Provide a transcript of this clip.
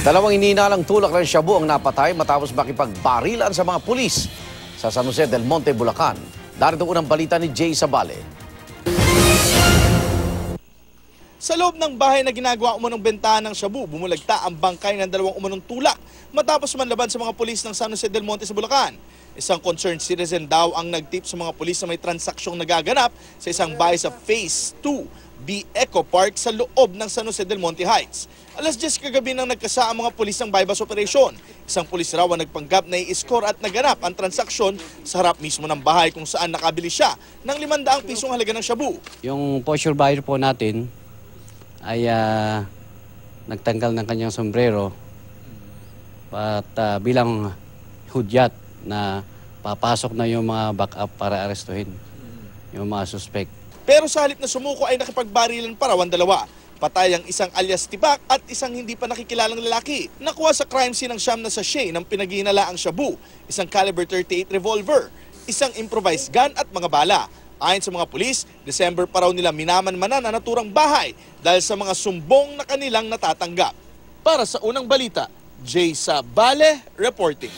Dalawang ininalang tulak ng shabu ang napatay matapos makipagbarilan sa mga pulis sa San Jose del Monte, Bulacan. Darito unang balita ni Jay Sabale. Sa loob ng bahay na ginagawa umunong bentahan ng shabu, bumulagta ang bangkay ng dalawang umunong tulak matapos manlaban sa mga pulis ng San Jose del Monte sa Bulacan. Isang concerned citizen daw ang nagtip sa mga pulis na may transaksyong nagaganap sa isang bahay sa Phase 2 B Eco Park sa loob ng San Jose del Monte Heights. Alas 10 kagabi nang nagkasa ang mga pulis ng bypass operation. Isang pulis raw ang nagpanggap na i-score at naganap ang transaksyon sa harap mismo ng bahay kung saan nakabili siya ng 500 pisong halaga ng shabu. Yung posture buyer po natin ay nagtanggal ng kanyang sombrero at bilang hudyat na papasok na yung mga backup para arestuhin yung mga suspect. Pero sa halip na sumuko ay nakipagbarilan pa raw ang dalawa. Patay ang isang alias Tipak at isang hindi pa nakikilalang lalaki. Nakuha sa crime scene ang siyam na sachet ng pinaghinalaang shabu, isang caliber 38 revolver, isang improvised gun at mga bala. Ayon sa mga pulis, December pa raw nila minaman-manan ang naturang bahay dahil sa mga sumbong na kanilang natatanggap. Para sa unang balita, Jay Sabale reporting.